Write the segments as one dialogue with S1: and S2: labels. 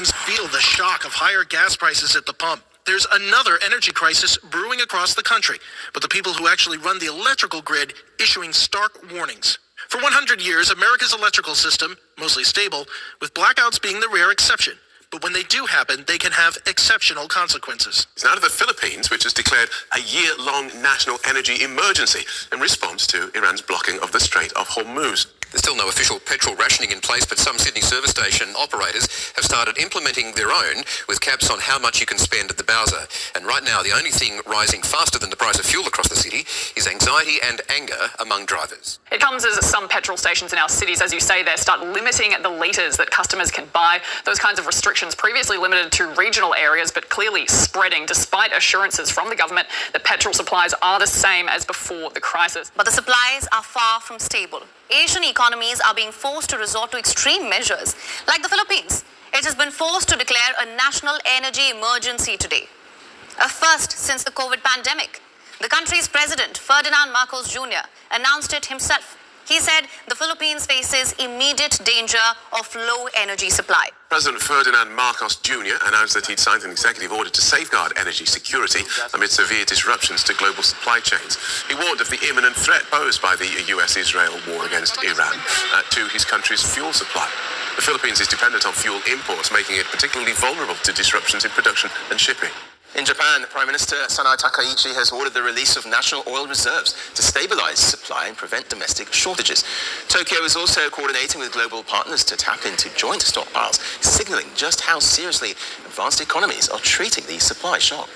S1: Feel the shock of higher gas prices at the pump. There's another energy crisis brewing across the country, but the people who actually run the electrical grid issuing stark warnings. For 100 years, America's electrical system, mostly stable, with blackouts being the rare exception. But when they do happen, they can have exceptional consequences.
S2: It's now to the Philippines, which has declared a year-long national energy emergency in response to Iran's blocking of the Strait of Hormuz.
S3: There's still no official petrol rationing in place, but some Sydney service station operators have started implementing their own with caps on how much you can spend at the bowser. And right now, the only thing rising faster than the price of fuel across the city is anxiety and anger among drivers.
S4: It comes as some petrol stations in our cities, as you say there, start limiting the litres that customers can buy. Those kinds of restrictions previously limited to regional areas, but clearly spreading despite assurances from the government that petrol supplies are the same as before the crisis.
S5: But the supplies are far from stable. Asian economies are being forced to resort to extreme measures. Like the Philippines, it has been forced to declare a national energy emergency today. A first since the COVID pandemic. The country's president, Ferdinand Marcos Jr., announced it himself. He said the Philippines faces immediate danger of low energy supply.
S2: President Ferdinand Marcos Jr. announced that he'd signed an executive order to safeguard energy security amid severe disruptions to global supply chains. He warned of the imminent threat posed by the US-Israel war against Iran to his country's fuel supply. The Philippines is dependent on fuel imports, making it particularly vulnerable to disruptions in production and shipping.
S6: In Japan, Prime Minister Sanai Takaichi has ordered the release of national oil reserves to stabilize supply and prevent domestic shortages. Tokyo is also coordinating with global partners to tap into joint stockpiles, signaling just how seriously advanced economies are treating the supply shock.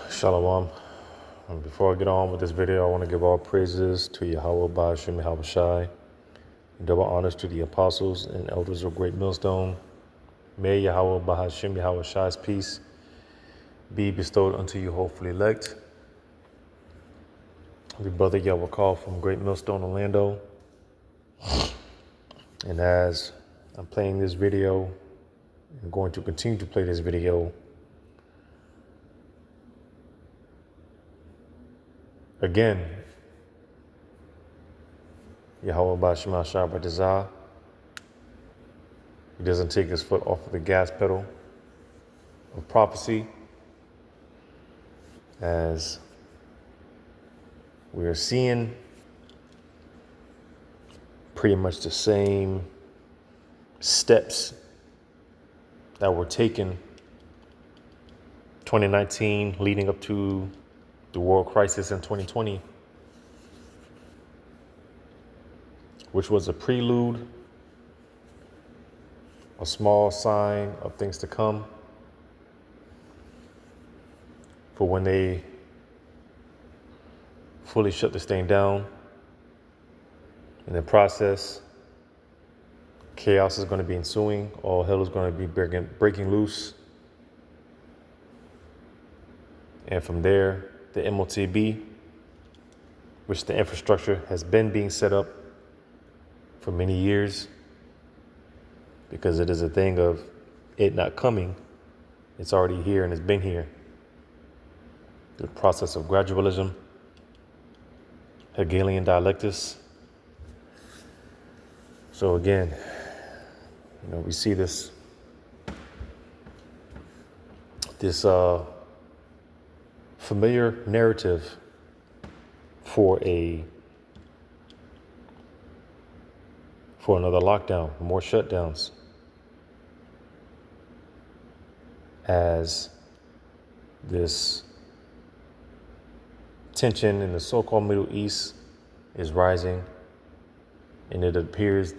S7: Shalom. Before I get on with this video, I want to give all praises to Yahweh Ba'ashim Yahweh Shai, double honors to the apostles and elders of Great Millstone. May Yahweh Bahashim Yahweh Shai's peace be bestowed unto you, hopefully elect. The brother Yahweh call from Great Millstone, Orlando. And as I'm playing this video, I'm going to continue to play this video. Again, Yahweh Bahashim Yahweh Shai B'Dazah. He doesn't take his foot off of the gas pedal of prophecy, as we are seeing pretty much the same steps that were taken 2019 leading up to the world crisis in 2020, which was a prelude, a small sign of things to come for when they fully shut this thing down. In the process, chaos is going to be ensuing. All hell is going to be breaking loose. And from there, the MOTB, which the infrastructure has been being set up for many years, because it is a thing of it not coming. It's already here and it's been here. The process of gradualism, Hegelian dialectics. So again, we see this familiar narrative for another lockdown, more shutdowns, as this tension in the so-called Middle East is rising, and it appears,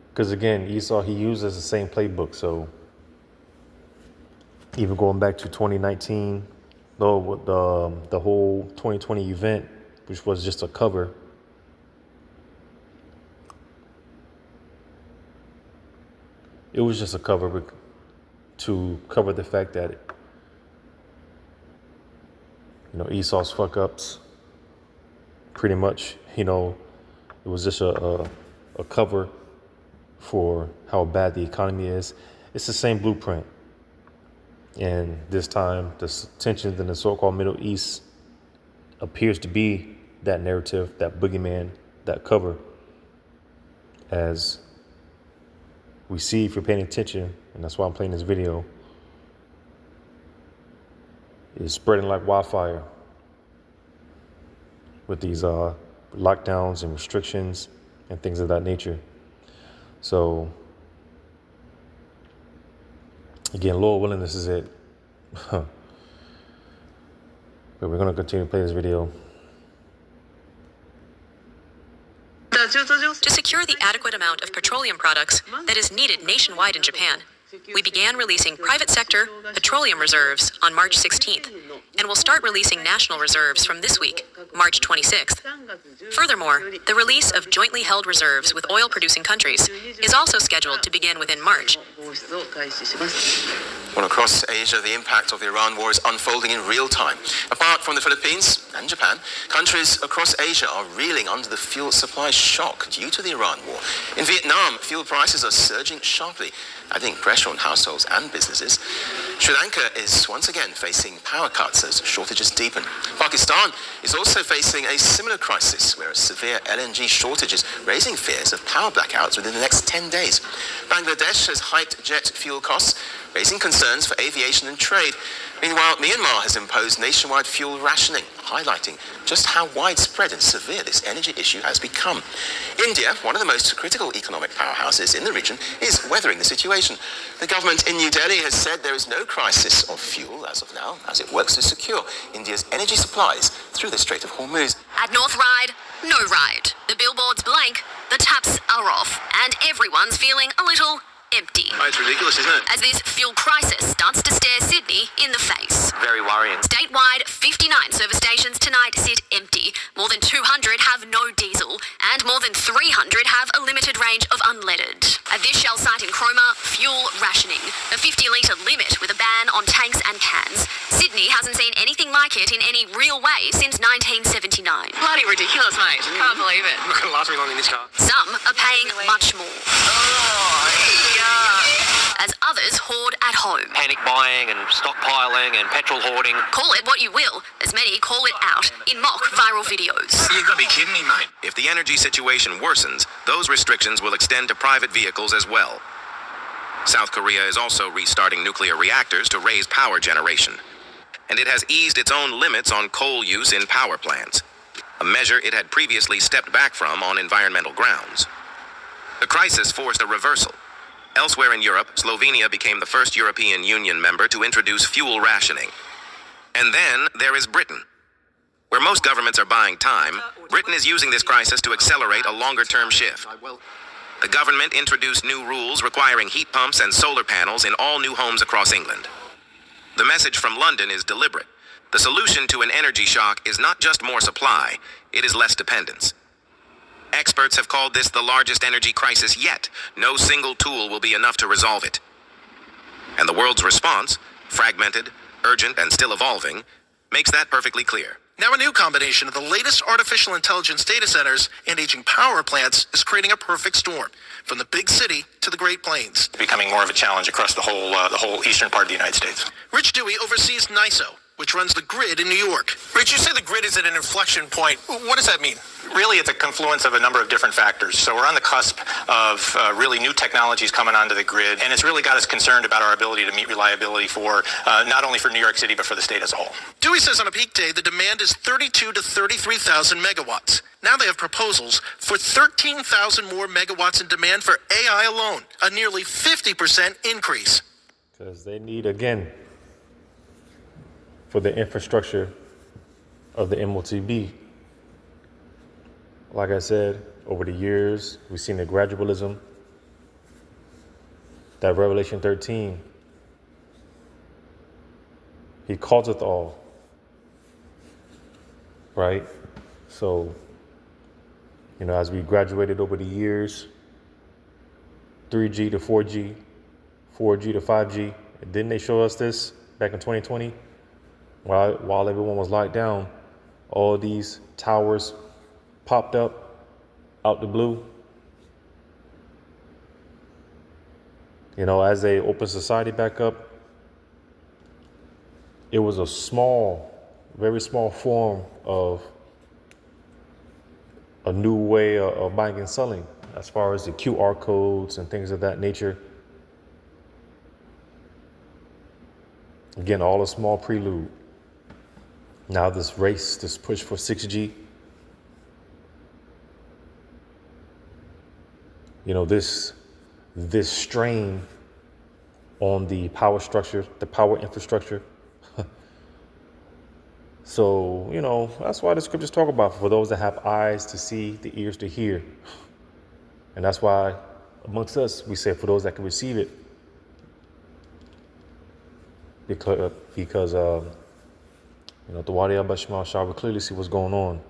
S7: because again, Esau, he uses the same playbook. So even going back to 2019, though, the whole 2020 event, which was just a cover, it was just a cover to cover the fact that, Esau's fuck ups, pretty much, it was just a cover for how bad the economy is. It's the same blueprint. And this time, the tensions in the so-called Middle East appears to be that narrative, that boogeyman, that cover, as we see if you're paying attention, and that's why I'm playing this video, is spreading like wildfire with these lockdowns and restrictions and things of that nature. So again, Lord willing, this is it. But we're going to continue to play this video.
S8: To secure the adequate amount of petroleum products that is needed nationwide in Japan, we began releasing private sector petroleum reserves on March 16th, and will start releasing national reserves from this week, March 26th. Furthermore, the release of jointly held reserves with oil-producing countries is also scheduled to begin within March.
S6: Well, across Asia, the impact of the Iran war is unfolding in real time. Apart from the Philippines and Japan, countries across Asia are reeling under the fuel supply shock due to the Iran war. In Vietnam, fuel prices are surging sharply, adding pressure on households and businesses. Sri Lanka is once again facing power cuts as shortages deepen. Pakistan is also facing a similar crisis, where a severe LNG shortage is raising fears of power blackouts within the next 10 days. Bangladesh has hiked jet fuel costs, raising concerns for aviation and trade. Meanwhile, Myanmar has imposed nationwide fuel rationing, highlighting just how widespread and severe this energy issue has become. India, one of the most critical economic powerhouses in the region, is weathering the situation. The government in New Delhi has said there is no crisis of fuel as of now, as it works to secure India's energy supplies through the Strait of Hormuz.
S8: At North Ride, no ride. The billboard's blank, the taps are off, and everyone's feeling a little empty.
S6: Oh, it's ridiculous, isn't it?
S8: As this fuel crisis starts to stare Sydney in the face.
S6: Very worrying.
S8: Statewide, 59 service stations tonight sit empty. More than 200 have no diesel, and more than 300 have a limited range of unleaded. At this Shell site in Cromer, fuel rationing. A 50-litre limit with a ban on tanks and cans. Sydney hasn't seen anything like it in any real way since 1979.
S4: Bloody ridiculous, mate. Can't believe it.
S6: I'm not going to last very long in this car.
S8: Some are paying much more. As others hoard at home.
S9: Panic buying and stockpiling and petrol hoarding.
S8: Call it what you will, as many call it out in mock viral videos.
S6: You've got to be kidding me, mate.
S10: If the energy situation worsens, those restrictions will extend to private vehicles as well. South Korea is also restarting nuclear reactors to raise power generation. And it has eased its own limits on coal use in power plants, a measure it had previously stepped back from on environmental grounds. The crisis forced a reversal. Elsewhere in Europe, Slovenia became the first European Union member to introduce fuel rationing. And then there is Britain. Where most governments are buying time, Britain is using this crisis to accelerate a longer-term shift. The government introduced new rules requiring heat pumps and solar panels in all new homes across England. The message from London is deliberate. The solution to an energy shock is not just more supply, it is less dependence. Experts have called this the largest energy crisis yet. No single tool will be enough to resolve it. And the world's response, fragmented, urgent, and still evolving, makes that perfectly clear.
S1: Now a new combination of the latest artificial intelligence data centers and aging power plants is creating a perfect storm, from the big city to the Great Plains.
S11: Becoming more of a challenge across the whole eastern part of the United States.
S1: Rich Dewey oversees NISO, which runs the grid in New York.
S12: Rich, you say the grid is at an inflection point. What does that mean?
S11: Really, it's a confluence of a number of different factors. So we're on the cusp of really new technologies coming onto the grid, and it's really got us concerned about our ability to meet reliability for not only for New York City, but for the state as a whole.
S1: Dewey says on a peak day, the demand is 32 to 33,000 megawatts. Now they have proposals for 13,000 more megawatts in demand for AI alone, a nearly 50% increase.
S7: Because they need, again, for the infrastructure of the MOTB. Like I said, over the years, we've seen the gradualism, that Revelation 13, he causeth all, right? So, as we graduated over the years, 3G to 4G, 4G to 5G, didn't they show us this back in 2020? While everyone was locked down, all these towers popped up out the blue. As they opened society back up, it was a very small form of a new way of buying and selling, as far as the QR codes and things of that nature. Again, all a small prelude. Now this race, this push for 6G, this strain on the power structure, the power infrastructure. So, that's why the scriptures talk about, for those that have eyes to see, the ears to hear. And that's why amongst us, we say for those that can receive it. Because the Wadi Abashmal Shah will clearly see what's going on.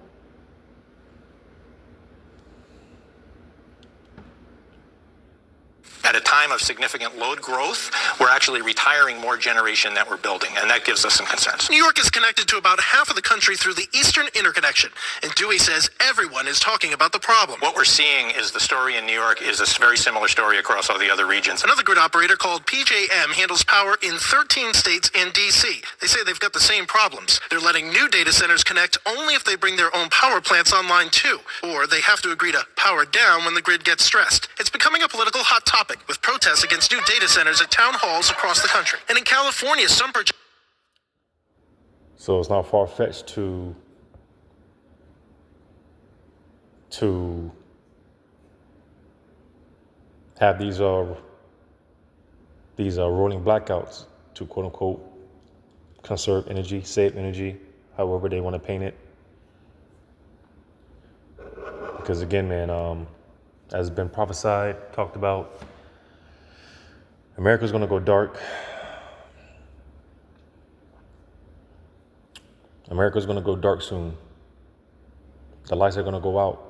S11: At a time of significant load growth, we're actually retiring more generation that we're building, and that gives us some concerns.
S1: New York is connected to about half of the country through the Eastern Interconnection, and Dewey says everyone is talking about the problem.
S11: What we're seeing is the story in New York is a very similar story across all the other regions.
S1: Another grid operator called PJM handles power in 13 states and D.C. They say they've got the same problems. They're letting new data centers connect only if they bring their own power plants online too, or they have to agree to power down when the grid gets stressed. It's becoming a political hot topic, with protests against new data centers at town halls across the country. And in California, some projects...
S7: So it's not far-fetched to have these rolling blackouts to quote-unquote conserve energy, save energy, however they want to paint it. Because again, man, as has been prophesied, talked about, America's going to go dark. America's going to go dark soon. The lights are going to go out.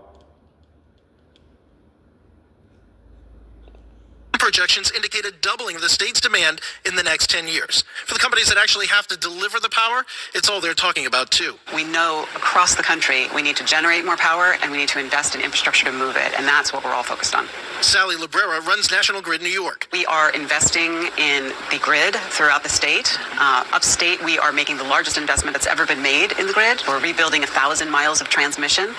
S1: Projections indicate a doubling of the state's demand in the next 10 years. For the companies that actually have to deliver the power, it's all they're talking about too.
S13: We know across the country we need to generate more power and we need to invest in infrastructure to move it, and that's what we're all focused on.
S1: Sally Librera runs National Grid New York.
S13: We are investing in the grid throughout the state. Upstate, we are making the largest investment that's ever been made in the grid. We're rebuilding 1,000 miles of transmission.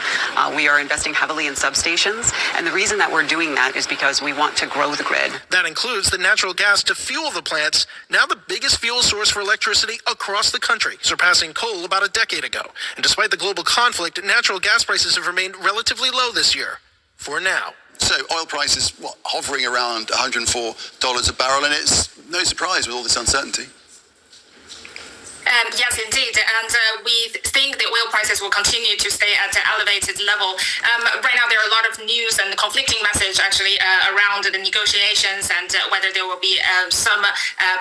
S13: We are investing heavily in substations, and the reason that we're doing that is because we want to grow the grid.
S1: That includes the natural gas to fuel the plants, now the biggest fuel source for electricity across the country, surpassing coal about a decade ago. And despite the global conflict, natural gas prices have remained relatively low this year, for now.
S14: So oil prices, hovering around $104 a barrel, and it's no surprise with all this uncertainty.
S15: Yes, indeed. And we think the oil prices will continue to stay at an elevated level. Right now, there are a lot of news and conflicting message actually around the negotiations and whether there will be some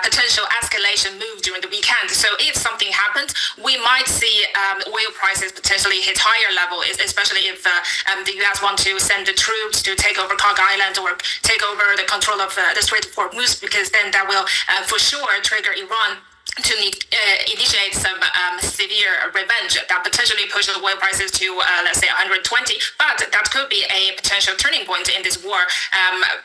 S15: potential escalation move during the weekend. So if something happens, we might see oil prices potentially hit higher level, especially if the U.S. want to send the troops to take over Kog Island or take over the control of the Strait of Hormuz, because then that will for sure trigger Iran to initiate some severe revenge that potentially pushes oil prices to, let's say, 120. But that could be a potential turning point in this war.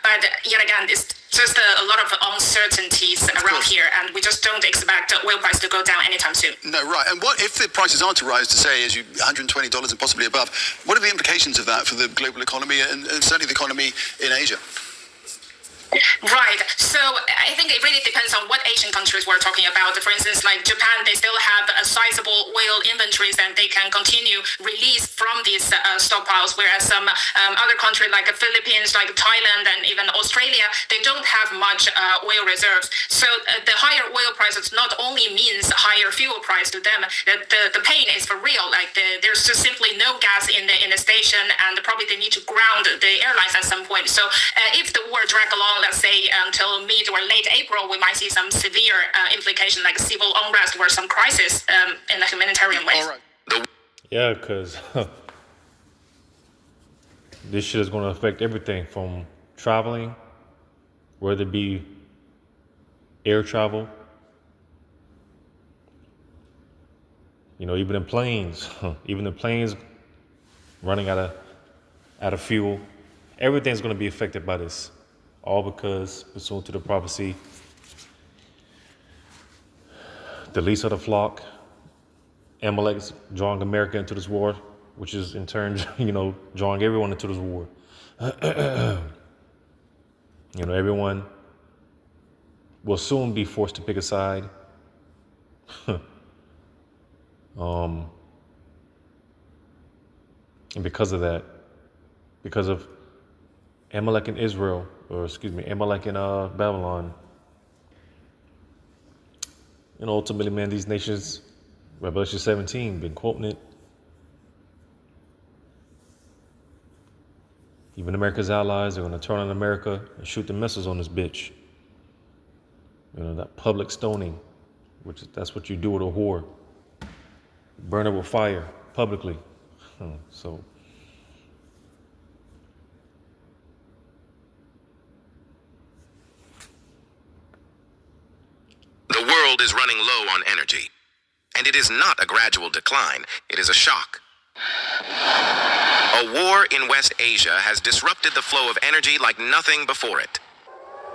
S15: But yet again, it's just a lot of uncertainties around here, and we just don't expect oil price to go down anytime soon.
S14: No, right. And what if the prices are to rise to, say, as you $120 and possibly above? What are the implications of that for the global economy and certainly the economy in Asia?
S15: Right. So I think it really depends on what Asian countries we're talking about. For instance, like Japan, they still have a sizable oil inventories and they can continue release from these stockpiles, whereas some other countries like the Philippines, like Thailand, and even Australia, they don't have much oil reserves. So the higher oil prices not only means higher fuel price to them, the pain is for real. Like there's just simply no gas in the station, and probably they need to ground the airlines at some point. So if the war drag along, let's say until mid or late April, we might see some severe implication like civil unrest or some crisis in a humanitarian way.
S7: Yeah, because this shit is going to affect everything from traveling, whether it be air travel, even in planes, running out of fuel. Everything's going to be affected by this. All because, pursuant to the prophecy, the least of the flock, Amalek's drawing America into this war, which is in turn, drawing everyone into this war. Everyone will soon be forced to pick a side. And because of that, because of Amalek in Israel, Amalek in Babylon, ultimately, man, these nations, Revelation 17, been quoting it. Even America's allies are going to turn on America and shoot the missiles on this bitch. That public stoning, that's what you do with a whore. Burn her with fire publicly. So.
S10: The world is running low on energy. And it is not a gradual decline, it is a shock. A war in West Asia has disrupted the flow of energy like nothing before it.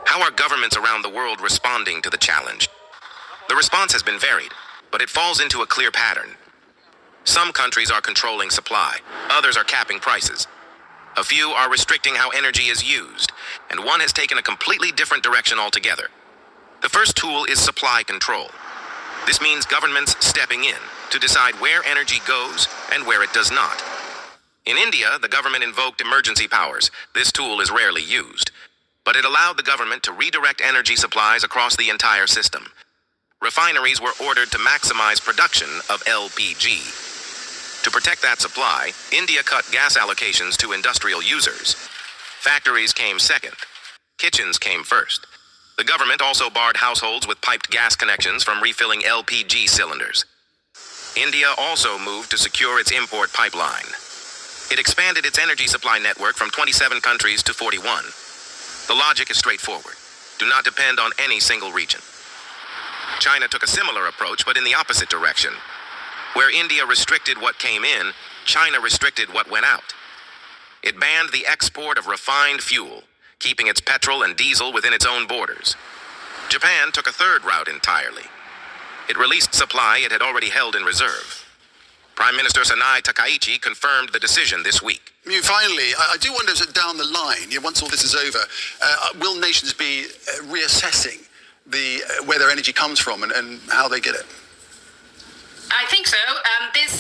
S10: How are governments around the world responding to the challenge? The response has been varied, but it falls into a clear pattern. Some countries are controlling supply, others are capping prices. A few are restricting how energy is used, and one has taken a completely different direction altogether. The first tool is supply control. This means governments stepping in to decide where energy goes and where it does not. In India, the government invoked emergency powers. This tool is rarely used, but it allowed the government to redirect energy supplies across the entire system. Refineries were ordered to maximize production of LPG. To protect that supply, India cut gas allocations to industrial users. Factories came second. Kitchens came first. The government also barred households with piped gas connections from refilling LPG cylinders. India also moved to secure its import pipeline. It expanded its energy supply network from 27 countries to 41. The logic is straightforward. Do not depend on any single region. China took a similar approach, but in the opposite direction. Where India restricted what came in, China restricted what went out. It banned the export of refined fuel, keeping its petrol and diesel within its own borders. Japan took a third route entirely. It released supply it had already held in reserve. Prime Minister Sanai Takaichi confirmed the decision this week.
S14: Finally, I do wonder, down the line, once all this is over, will nations be reassessing where their energy comes from and how they get it?
S15: I think so. This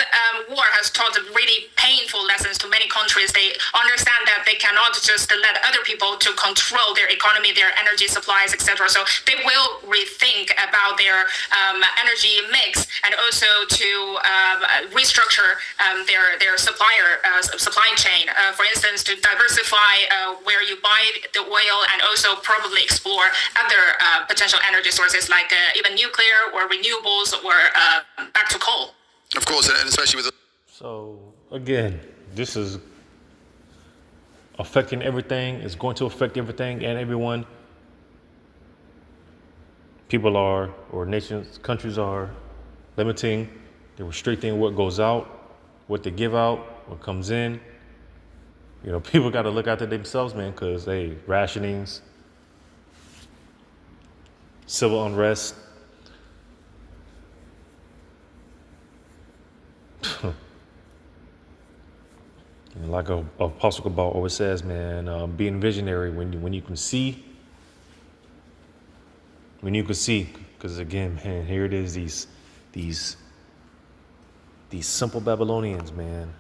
S15: war has taught really painful lessons to many countries. They understand that they cannot just let other people to control their economy, their energy supplies, etc. So they will rethink about their energy mix and also to restructure their supply chain. For instance, to diversify where you buy the oil and also probably explore other potential energy sources like even nuclear or renewables or back to coal.
S14: Of course, and especially with.
S7: So again, this is affecting everything. It's going to affect everything and everyone. People are, or nations, countries are limiting, they're restricting what goes out, what they give out, what comes in. People got to look after themselves, man, because rationings, civil unrest. Like Apostle Cabal always says, man, being visionary when you can see, because again, man, here it is, these simple Babylonians, man.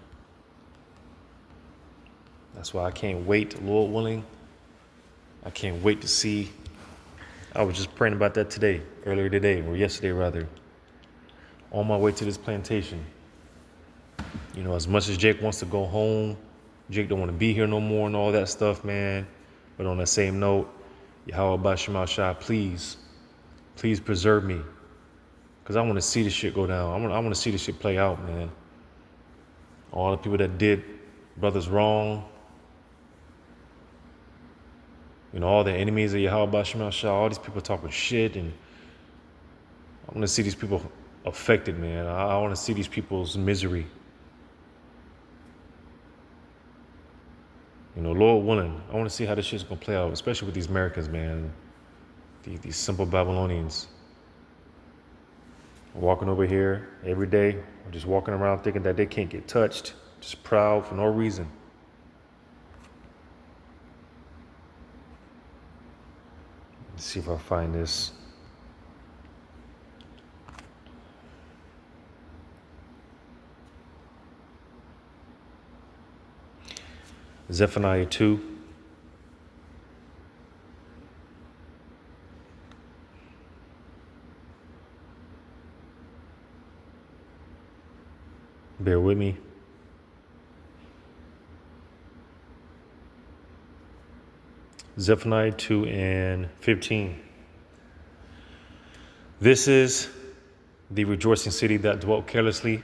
S7: That's why I can't wait, Lord willing. I can't wait to see. I was just praying about that earlier today, or yesterday rather, on my way to this plantation. As much as Jake wants to go home, Jake don't want to be here no more and all that stuff, man. But on that same note, Yahweh Bashim Shah, please preserve me. Because I want to see this shit go down. I want to see this shit play out, man. All the people that did brothers wrong. All the enemies of Yahweh Bashim Shah, all these people talking shit. And I want to see these people affected, man. I want to see these people's misery. Lord willing, I want to see how this shit's going to play out, especially with these Americans, man. These simple Babylonians. Walking over here every day, just walking around thinking that they can't get touched. Just proud for no reason. Let's see if I find this. Zephaniah 2. Bear with me. Zephaniah 2 and 15. This is the rejoicing city that dwelt carelessly,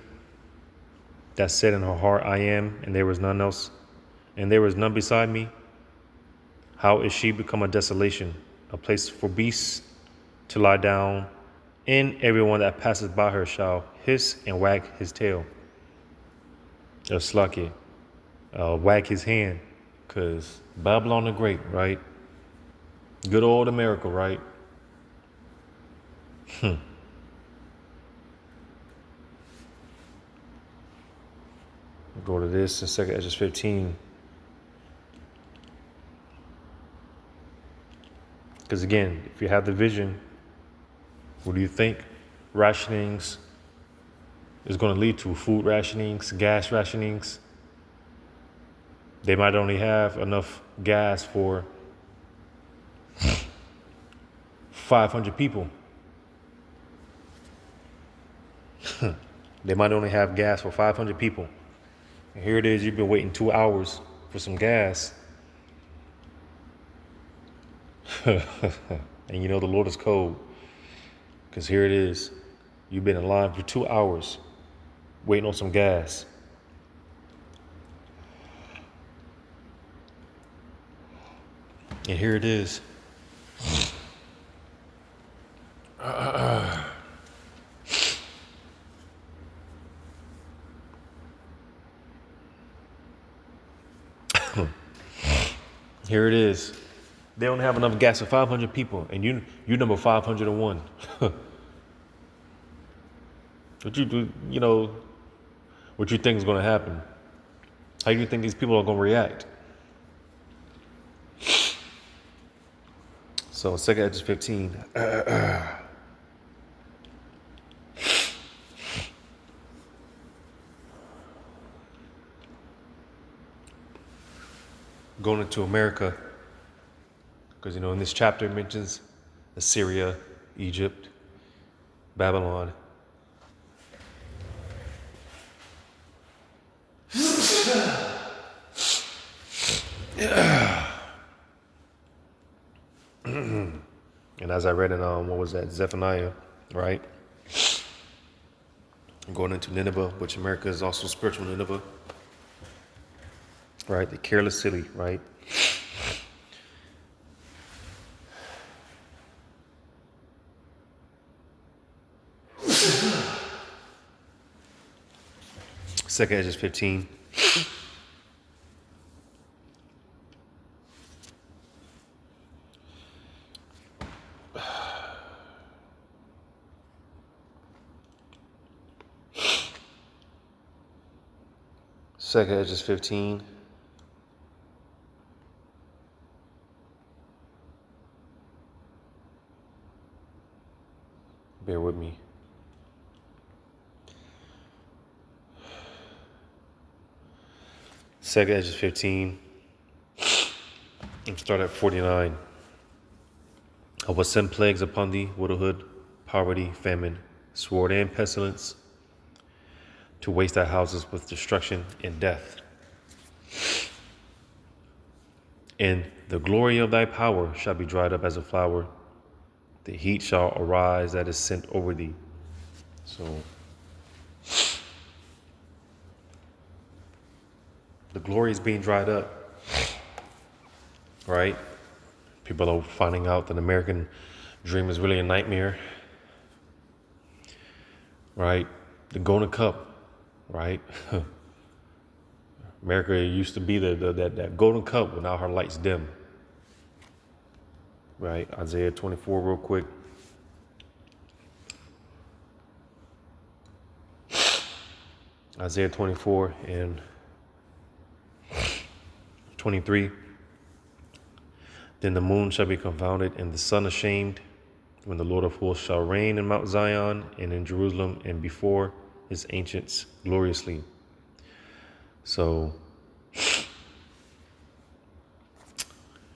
S7: that said in her heart, I am, and there was none else, and there is none beside me. How is she become a desolation, a place for beasts to lie down, and everyone that passes by her shall hiss and wag his tail. Or slucky, wag his hand, because Babylon the Great, right? Good old America, right? Go to this in 2 Esdras 15. Because again, if you have the vision, what do you think? Rationings is going to lead to food rationings, gas rationings. They might only have enough gas for 500 people. They might only have gas for 500 people. And here it is, you've been waiting 2 hours for some gas. And you know the Lord is cold. Because here it is, you've been in line for 2 hours waiting on some gas. And here it is. Here it is. They don't have enough gas for 500 people, and you number 501. What you do? You know, what you think is going to happen? How do you think these people are going to react? So 2 Esdras 15. Going into America, because in this chapter it mentions Assyria, Egypt, Babylon. And as I read in what was that, Zephaniah, right? Going into Nineveh, which America is also spiritual Nineveh. Right, the careless city, right? Second Esdras 15. Second Esdras 15. Bear with me. Second Esdras 15. And start at 49. I will send plagues upon thee, widowhood, poverty, famine, sword, and pestilence, to waste thy houses with destruction and death. And the glory of thy power shall be dried up as a flower. The heat shall arise that is sent over thee. So the glory is being dried up, right? People are finding out that the American dream is really a nightmare, right? The Golden Cup, right? America used to be that Golden Cup, but now her lights dim. Right, Isaiah 24 real quick. Isaiah 24 and 23. Then the moon shall be confounded and the sun ashamed, when the Lord of hosts shall reign in Mount Zion and in Jerusalem and before his ancients gloriously. So,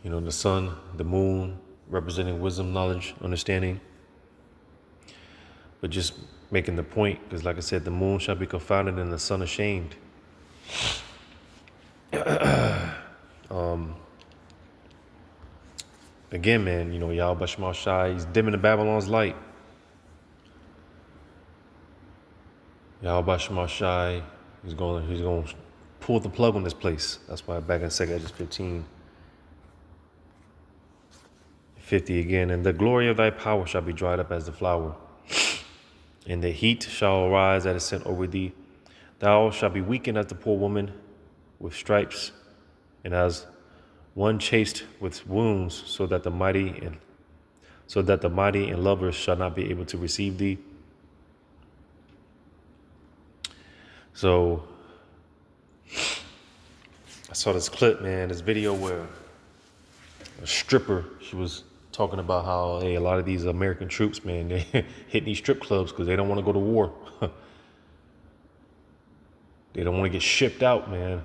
S7: the sun, the moon, representing wisdom, knowledge, understanding. But just making the point, because like I said, the moon shall be confounded and the sun ashamed. Again, man, Yahweh Shema Shai, he's dimming the Babylon's light. Yahweh Shema Shai, he's going to pull the plug on this place. That's why back in 2 Edges 15:50 again, and the glory of thy power shall be dried up as the flower, and the heat shall arise that is sent over thee. Thou shalt be weakened as the poor woman with stripes, and as one chased with wounds, so that the mighty and lovers shall not be able to receive thee. So I saw this clip, man, this video where a stripper, she was talking about how, hey, a lot of these American troops, man, they hit these strip clubs because they don't want to go to war. They don't want to get shipped out, man.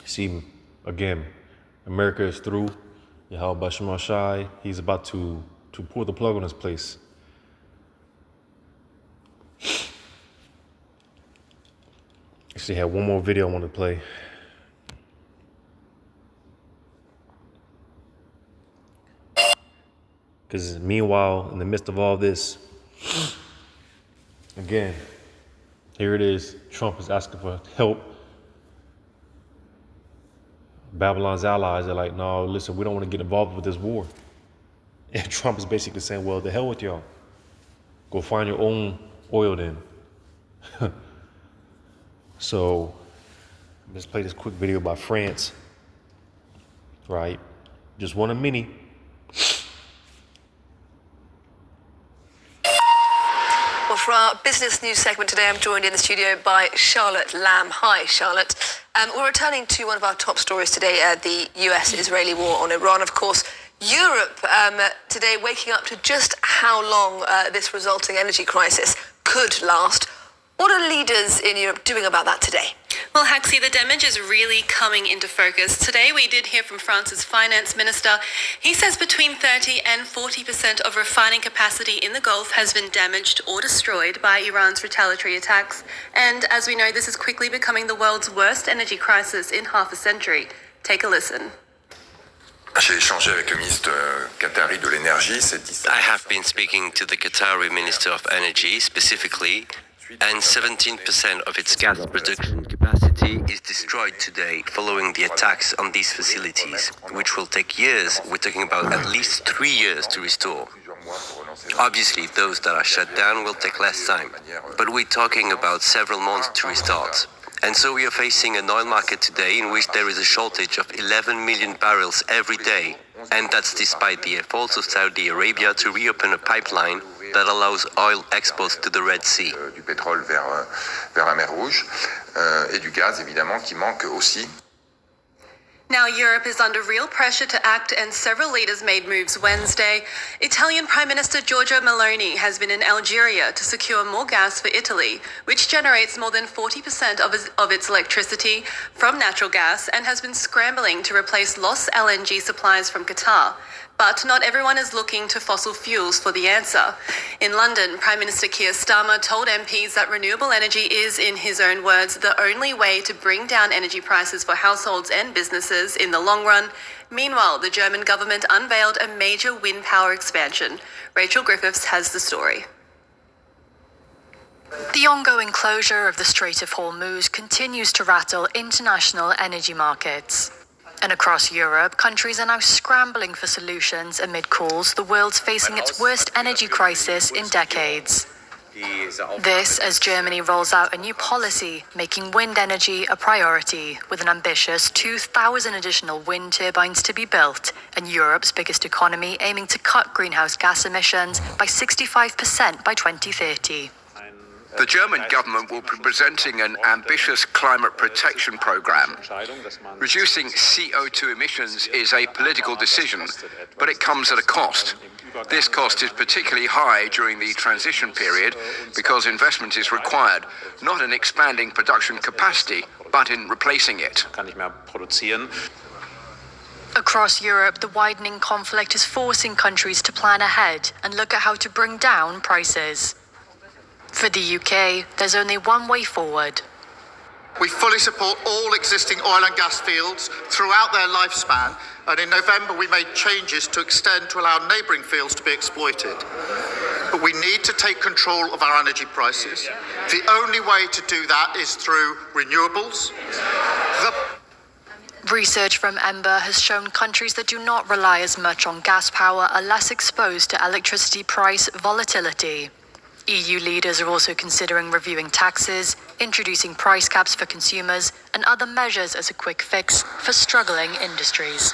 S7: See, again, America is through. Yahweh Shema Shai, he's about to pull the plug on this place. Actually, I had one more video I want to play. Because meanwhile, in the midst of all this, again, here it is. Trump is asking for help. Babylon's allies are like, no, listen, we don't want to get involved with this war. And Trump is basically saying, well, the hell with y'all. Go find your own oil then. So, let's play this quick video by France. Right? Just one of many.
S16: Well, for our business news segment today, I'm joined in the studio by Charlotte Lamb. Hi, Charlotte. We're returning to one of our top stories today, the US-Israeli war on Iran. Of course, Europe today waking up to just how long this resulting energy crisis could last. What are leaders in Europe doing about that today?
S17: Well, Haxi, the damage is really coming into focus. Today, we did hear from France's finance minister. He says between 30 and 40% of refining capacity in the Gulf has been damaged or destroyed by Iran's retaliatory attacks. And as we know, this is quickly becoming the world's worst energy crisis in half a century. Take a listen.
S18: I
S19: have been speaking to the Qatari Minister of Energy specifically, and 17% of its gas production capacity is destroyed today following the attacks on these facilities, which will take years. We're talking about at least 3 years to restore. Obviously, those that are shut down will take less time, but we're talking about several months to restart. And so we are facing an oil market today in which there is a shortage of 11 million barrels every day, and that's despite the efforts of Saudi Arabia to reopen a pipeline that allows oil exports to the Red Sea.
S18: Du pétrole vers la mer Rouge et du gaz évidemment qui manque aussi.
S17: Now, Europe is under real pressure to act, and several leaders made moves Wednesday. Italian Prime Minister Giorgia Meloni has been in Algeria to secure more gas for Italy, which generates more than 40% of its electricity from natural gas, and has been scrambling to replace lost LNG supplies from Qatar. But not everyone is looking to fossil fuels for the answer. In London, Prime Minister Keir Starmer told MPs that renewable energy is, in his own words, the only way to bring down energy prices for households and businesses in the long run. Meanwhile, the German government unveiled a major wind power expansion. Rachel Griffiths has the story.
S20: The ongoing closure of the Strait of Hormuz continues to rattle international energy markets. And across Europe, countries are now scrambling for solutions amid calls the world's facing its worst energy crisis in decades. This as Germany rolls out a new policy making wind energy a priority, with an ambitious 2,000 additional wind turbines to be built, and Europe's biggest economy aiming to cut greenhouse gas emissions by 65% by 2030.
S21: The German government will be presenting an ambitious climate protection program. Reducing CO2 emissions is a political decision, but it comes at a cost. This cost is particularly high during the transition period because investment is required, not in expanding production capacity, but in replacing it.
S20: Across Europe, the widening conflict is forcing countries to plan ahead and look at how to bring down prices. For the UK, there's only one way forward.
S22: We fully support all existing oil and gas fields throughout their lifespan, and in November we made changes to extend to allow neighbouring fields to be exploited. But we need to take control of our energy prices. The only way to do that is through renewables.
S20: Research from Ember has shown countries that do not rely as much on gas power are less exposed to electricity price volatility. EU leaders are also considering reviewing taxes, introducing price caps for consumers, and other measures as a quick fix for struggling industries.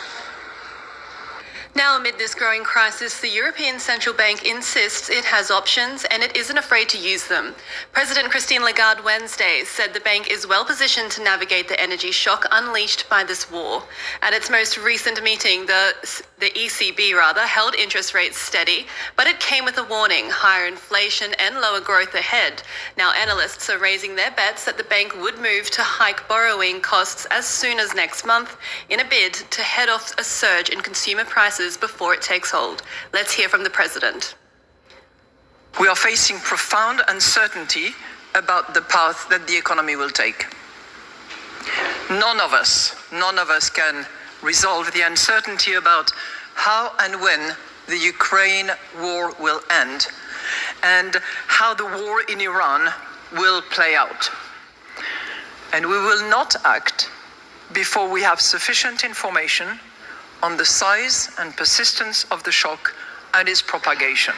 S17: Now, amid this growing crisis, the European Central Bank insists it has options and it isn't afraid to use them. President Christine Lagarde Wednesday said the bank is well positioned to navigate the energy shock unleashed by this war. At its most recent meeting, the ECB held interest rates steady, but it came with a warning: higher inflation and lower growth ahead. Now, analysts are raising their bets that the bank would move to hike borrowing costs as soon as next month in a bid to head off a surge in consumer prices before it takes hold. Let's hear from the president.
S23: We are facing profound uncertainty about the path that the economy will take. None of us can resolve the uncertainty about how and when the Ukraine war will end and how the war in Iran will play out. And we will not act before we have sufficient information on the size and persistence of the shock and its propagation.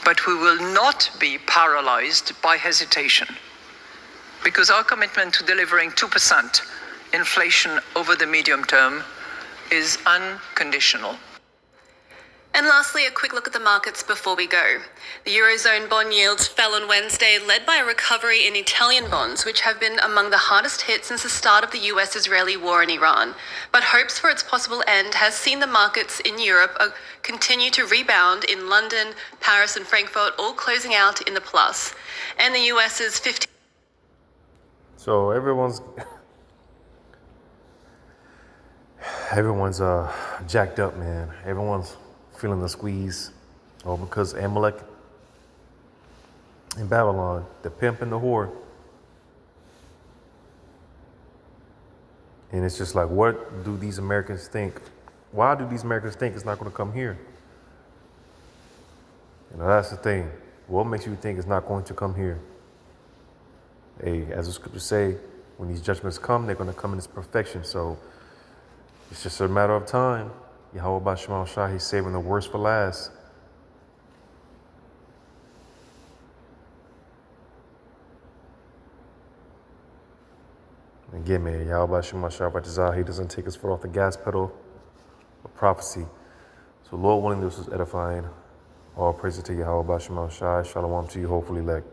S23: But we will not be paralyzed by hesitation, because our commitment to delivering 2% inflation over the medium term is unconditional.
S17: And lastly, a quick look at the markets before we go. The Eurozone bond yields fell on Wednesday, led by a recovery in Italian bonds, which have been among the hardest hit since the start of the US-Israeli war in Iran. But hopes for its possible end has seen the markets in Europe continue to rebound, in London, Paris and Frankfurt all closing out in the plus. And the US's 15...
S7: So everyone's jacked up, man. Everyone's feeling the squeeze, all because Amalek in Babylon, the pimp and the whore. And it's just like, what do these Americans think? Why do these Americans think it's not going to come here? You know, that's the thing. What makes you think it's not going to come here? Hey, as the scriptures say, when these judgments come, they're going to come in its perfection. So it's just a matter of time. Yahweh B'Shem Shah, he's saving the worst for last. Again, man, Yahweh B'Shem Shah, he doesn't take his foot off the gas pedal of prophecy. So Lord willing, this was edifying. All praise to Yahweh B'Shem Shah. Shalom to you, hopefully elect.